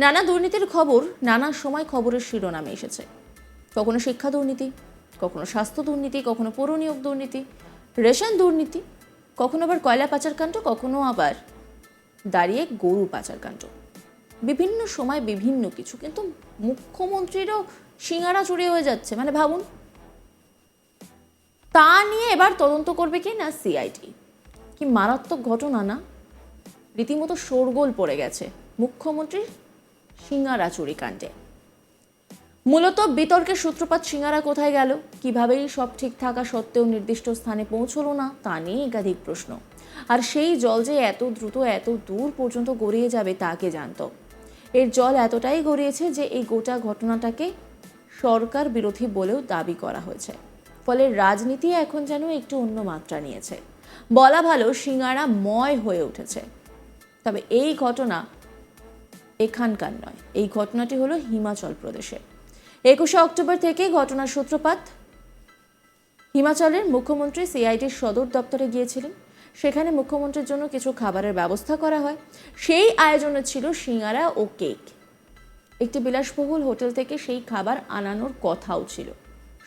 নানা দুর্নীতির খবর নানা সময় খবরের শিরোনামে এসেছে। কখনো শিক্ষা দুর্নীতি, কখনো স্বাস্থ্য দুর্নীতি, কখনো পৌর নিয়োগ দুর্নীতি, রেশন দুর্নীতি, কখনো আবার কয়লা পাচারকাণ্ড, কখনো আবার দাঁড়িয়ে গরু পাচারকাণ্ড। বিভিন্ন সময় বিভিন্ন কিছু, কিন্তু মুখ্যমন্ত্রীরও সিঙাড়া চুরি হয়ে যাচ্ছে। মানে ভাবুন, তা নিয়ে এবার তদন্ত করবে কি না সিআইডি। কি মারাত্মক ঘটনা না? রীতিমতো শোরগোল পড়ে গেছে মুখ্যমন্ত্রীর সিঙাড়া চুরি কাণ্ডে। মূলত বিতর্কের সূত্রপাত সিঙাড়া কোথায় গেল, কিভাবেই সব ঠিক থাকা সত্ত্বেও নির্দিষ্ট স্থানে পৌঁছলো না, তা নিয়ে একাধিক প্রশ্ন। আর সেই জল যে এত দ্রুত এত দূর পর্যন্ত গড়িয়ে যাবে তা কে জানত। এর জল এতটাই গড়িয়েছে যে এই গোটা ঘটনাটাকে সরকার বিরোধী বলেও দাবি করা হয়েছে। ফলে রাজনীতি এখন যেন একটু অন্য মাত্রা নিয়েছে, বলা ভালো সিঙাড়াময় হয়ে উঠেছে। তবে এই ঘটনা এখানকার নয়, এই ঘটনাটি হলো হিমাচল প্রদেশে। 21শে অক্টোবর থেকে ঘটনার সূত্রপাত। হিমাচলের মুখ্যমন্ত্রী সিআইডির সদর দপ্তরে গিয়েছিলেন। সেখানে মুখ্যমন্ত্রীর জন্য কিছু খাবারের ব্যবস্থা করা হয়। সেই আয়োজনে ছিল সিঙাড়া ও কেক। একটি বিলাসবহুল হোটেল থেকে সেই খাবার আনানোর কথাও ছিল,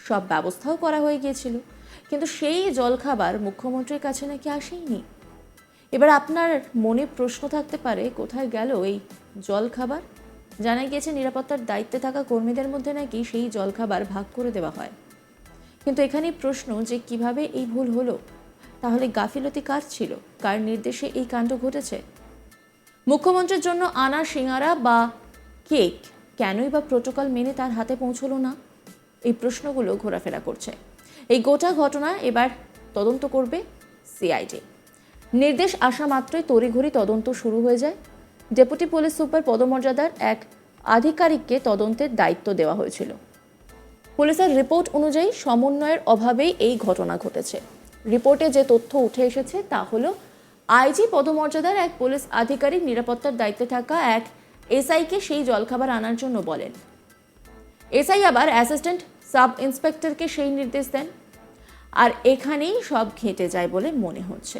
সব ব্যবস্থাও করা হয়ে গিয়েছিল। কিন্তু সেই জলখাবার মুখ্যমন্ত্রীর কাছে নাকি আসেনি। এবার আপনার মনে প্রশ্ন থাকতে পারে, কোথায় গেল এই জলখাবার? জানা গিয়েছে নিরাপত্তার দায়িত্বে থাকা কর্মীদের মধ্যে নাকি সেই জলখাবার ভাগ করে দেওয়া হয়। কিন্তু এখানেই প্রশ্ন যে কিভাবে এই ভুল হলো? তাহলে গাফিলতি কার ছিল? কার নির্দেশে এই কাণ্ড ঘটেছে? মুখ্যমন্ত্রীর জন্য আনা সিঙাড়া বা কেক কেনই বা প্রোটোকল মেনে তার হাতে পৌঁছলো না? এই প্রশ্নগুলো ঘোরাফেরা করছে। এই গোটা ঘটনা এবার তদন্ত করবে সিআইডি। নির্দেশ আসা মাত্রই তড়িঘড়ি তদন্ত শুরু হয়ে যায়। ডেপুটি পুলিশ সুপার পদমর্যাদার এক আধিকারিককে তদন্তের দায়িত্ব দেওয়া হয়েছিল। পুলিশের রিপোর্ট অনুযায়ী সমন্বয়ের অভাবেই এই ঘটনা ঘটেছে। রিপোর্টে যে তথ্য উঠে এসেছে তা হলো, আইজি পদমর্যাদার এক পুলিশ আধিকারিক নিরাপত্তার দায়িত্বে থাকা এক এসআইকে সেই জলখাবার আনার জন্য বলেন। এসআই আবার অ্যাসিস্ট্যান্ট সাব ইন্সপেক্টরকে সেই নির্দেশ দেন। আর এখানেই সব ঘেঁটে যায় বলে মনে হচ্ছে।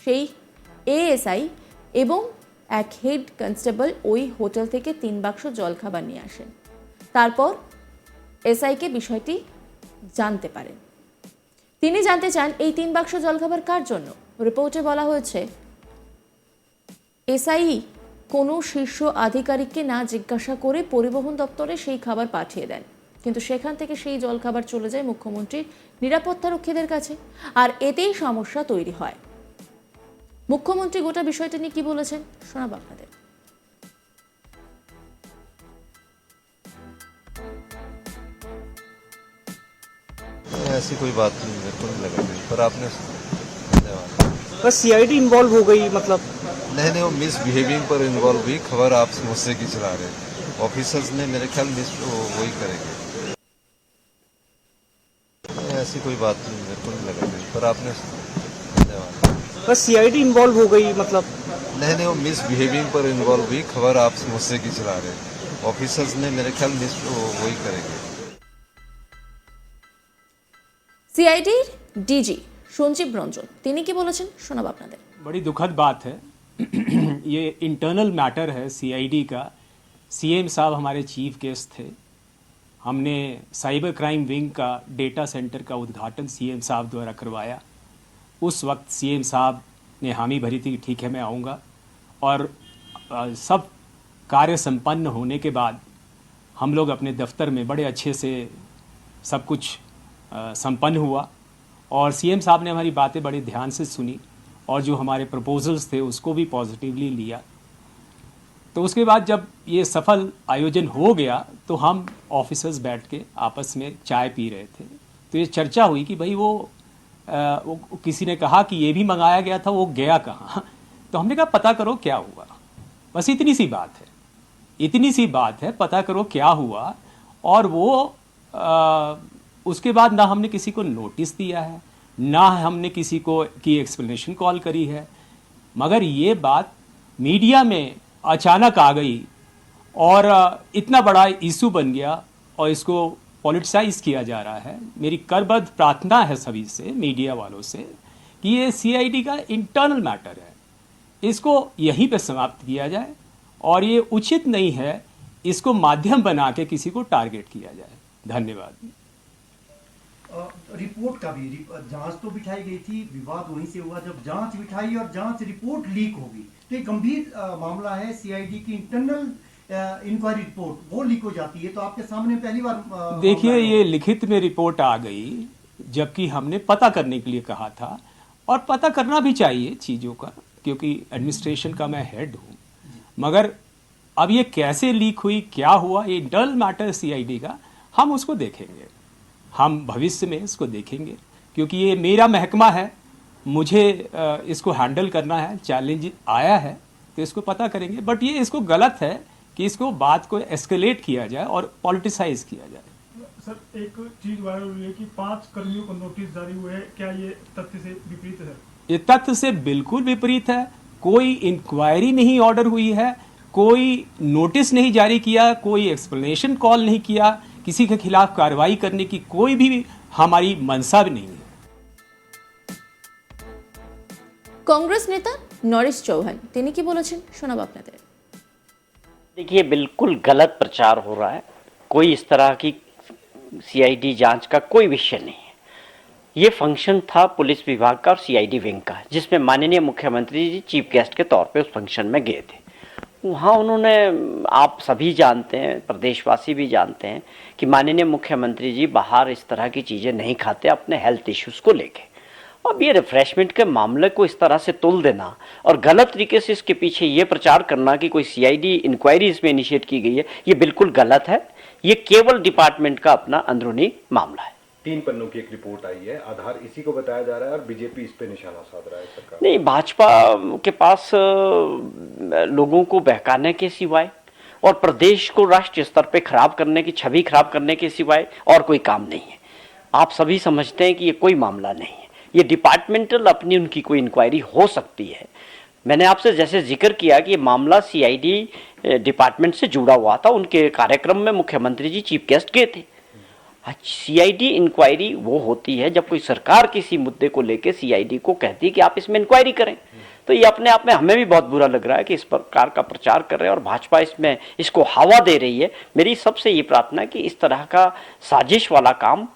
সেই এএসআই এবং এক হেড কনস্টেবল ওই হোটেল থেকে 3 বাক্স জলখাবার নিয়ে আসেন। তারপর এসআইকে বিষয়টি জানতে পারেন। তিনি জানতে চান এই 3 বাক্স জলখাবার কার জন্য। রিপোর্টে বলা হয়েছে, এসআই কোনো শীর্ষ আধিকারিককে না জিজ্ঞাসা করে পরিবহন দপ্তরে সেই খাবার পাঠিয়ে দেন। কিন্তু সেখান থেকে সেই জলখাবার চলে যায় মুখ্যমন্ত্রীর নিরাপত্তারক্ষীদের কাছে। আর এতেই সমস্যা তৈরি হয়। মুখ্যমন্ত্রী গোটা বিষয়টা নিয়ে কি বলেছেন শোনাবো আপনাদের। ऐसी कोई बात नहीं, मेरे को नहीं लगा कहीं पर आपने। बस सीआईडी इन्वॉल्व हो गई मतलब। नहीं, वो मिस बिहेविंग पर इन्वॉल्व हुई। खबर आप मुझसे की चला रहे ऑफिसर्स ने, मेरे ख्याल मिस वही करेंगे। ऐसी कोई बात नहीं, मेरे को नहीं लगा कहीं पर आपने। बस सीआईडी इन्वॉल्व हो गई मतलब। नहीं, वो मिस बिहेविंग पर इन्वॉल्व हुई। खबर आप मुझसे की चला रहे ऑफिसर्स ने, मेरे ख्याल मिस वही करेंगे। সিআইডির ডিজি সঞ্জীব রঞ্জন তিনি কি বলেছেন শোনাবো আপনাদের। बड़ी दुखद बात है। ये इंटरनल मैटर है सीआईडी का। सीएम साहब हमारे चीफ गेस्ट थे। हमने साइबर क्राइम विंग का डेटा सेंटर का उद्घाटन सीएम साहब द्वारा करवाया। उस वक्त सीएम साहब ने हामी भरी थी कि ठीक है मैं आऊँगा। और सब कार्य संपन्न होने के बाद हम लोग अपने दफ्तर में बड़े अच्छे से सब कुछ संपन्न हुआ। और सीएम साहब ने हमारी बातें बड़े ध्यान से सुनी और जो हमारे प्रपोजल्स थे उसको भी पॉजिटिवली लिया। तो उसके बाद जब ये सफल आयोजन हो गया तो हम ऑफिसर्स बैठ के आपस में चाय पी रहे थे। तो ये चर्चा हुई कि भाई वो किसी ने कहा कि ये भी मंगाया गया था, वो गया कहाँ। तो हमने कहा पता करो क्या हुआ। बस इतनी सी बात है, इतनी सी बात है, पता करो क्या हुआ। और वो उसके बाद ना हमने किसी को नोटिस दिया है, ना हमने किसी को की एक्सप्लेनेशन कॉल करी है। मगर ये बात मीडिया में अचानक आ गई और इतना बड़ा इशू बन गया और इसको पॉलिटिसाइज किया जा रहा है। मेरी करबद्ध प्रार्थना है सभी से, मीडिया वालों से, कि ये सीआईडी का इंटरनल मैटर है, इसको यहीं पे समाप्त किया जाए और ये उचित नहीं है इसको माध्यम बना के किसी को टारगेट किया जाए। धन्यवाद। रिपोर्ट का भी जांच तो बिठाई गई थी, विवाद वहीं से हुआ जब जांच बिठाई और जांच रिपोर्ट लीक हो गई। तो ये गंभीर मामला है। सीआईडी की इंटरनल इंक्वायरी रिपोर्ट वो लीक हो जाती है, तो आपके सामने पहली बार देखिए ये लिखित में रिपोर्ट आ गई, जबकि हमने पता करने के लिए कहा था, और पता करना भी चाहिए चीज़ों का, क्योंकि एडमिनिस्ट्रेशन का मैं हेड हूँ। मगर अब ये कैसे लीक हुई, क्या हुआ, ये इंटरनल मैटर सीआईडी का, हम उसको देखेंगे, हम भविष्य में इसको देखेंगे, क्योंकि ये मेरा महकमा है, मुझे इसको हैंडल करना है। चैलेंज आया है तो इसको पता करेंगे, बट ये इसको गलत है कि इसको बात को एस्केलेट किया जाए और पॉलिटिसाइज किया जाए। सर एक चीज वायरल हुई है कि 5 कर्मियों को नोटिस जारी हुए हैं, क्या ये तथ्य से विपरीत है? ये तथ्य से बिल्कुल विपरीत है। कोई इंक्वायरी नहीं ऑर्डर हुई है, कोई नोटिस नहीं जारी किया, कोई एक्सप्लेनेशन कॉल नहीं किया, किसी के खिलाफ कार्रवाई करने की कोई भी हमारी मंशा भी नहीं है। কংগ্রেস নেতা নরেশ চৌহান তিনি কি বলেছেন শোনাবো আপনাদের। देखिए बिल्कुल गलत प्रचार हो रहा है। कोई इस तरह की सीआईडी जांच का कोई विषय नहीं है। ये फंक्शन था पुलिस विभाग का और सीआईडी विंग का, जिसमें माननीय मुख्यमंत्री जी चीफ गेस्ट के तौर पे उस फंक्शन में गए थे। वहाँ उन्होंने, आप सभी जानते हैं, प्रदेशवासी भी जानते हैं कि माननीय मुख्यमंत्री जी बाहर इस तरह की चीज़ें नहीं खाते अपने हेल्थ इश्यूज़ को लेके। अब ये रिफ्रेशमेंट के मामले को इस तरह से तुल देना और गलत तरीके से इसके पीछे ये प्रचार करना कि कोई सीआईडी इंक्वायरी इसमें इनिशिएट की गई है, ये बिल्कुल गलत है। ये केवल डिपार्टमेंट का अपना अंदरूनी मामला है। 3 पन्नों की एक रिपोर्ट आई है, आधार इसी को बताया जा रहा है और बीजेपी इस पे निशाना साध रहा है सरकार। नहीं, भाजपा के पास लोगों को बहकाने के सिवाय और प्रदेश को राष्ट्रीय स्तर पे खराब करने की, छवि खराब करने के सिवाय और कोई काम नहीं है। आप सभी समझते हैं कि ये कोई मामला नहीं है। ये डिपार्टमेंटल अपनी उनकी कोई इंक्वायरी हो सकती है। मैंने आपसे जैसे जिक्र किया कि ये मामला सीआईडी डिपार्टमेंट से जुड़ा हुआ था। उनके कार्यक्रम में मुख्यमंत्री जी चीफ गेस्ट गए थे। सीआईडी इंक्वायरी वो होती है जब कोई सरकार किसी मुद्दे को लेके सीआईडी को कहती है कि आप इसमें इंक्वायरी करें। तो ये अपने आप में हमें भी बहुत बुरा लग रहा है कि इस प्रकार का प्रचार कर रहे हैं और भाजपा इसमें इसको हवा दे रही है। मेरी सबसे ये प्रार्थना है कि इस तरह का साजिश वाला काम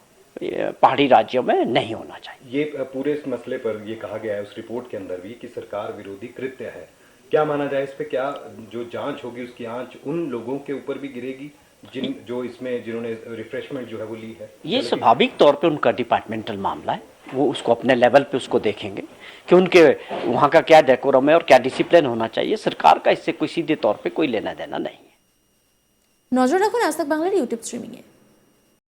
पहाड़ी राज्यों में नहीं होना चाहिए। ये पूरे इस मसले पर ये कहा गया है उस रिपोर्ट के अंदर भी कि सरकार विरोधी कृत्य है। क्या माना जाए इस पे? क्या जो जांच होगी उसकी आंच उन लोगों के ऊपर भी गिरेगी जिन्होंने रिफ्रेशमेंट जो है वो ली है? ये स्वाभाविक तौर पे उनका डिपार्टमेंटल मामला है। वो उसको अपने लेवल पे उसको देखेंगे कि उनके वहाँ का क्या डेकोरम है और क्या डिसिप्लिन होना चाहिए। सरकार का इससे कोई सीधे तौर पे कोई लेना देना नहीं है। নজর রাখুন আজ তাক বাংলার ইউটিউব স্ট্রিমিংয়ে।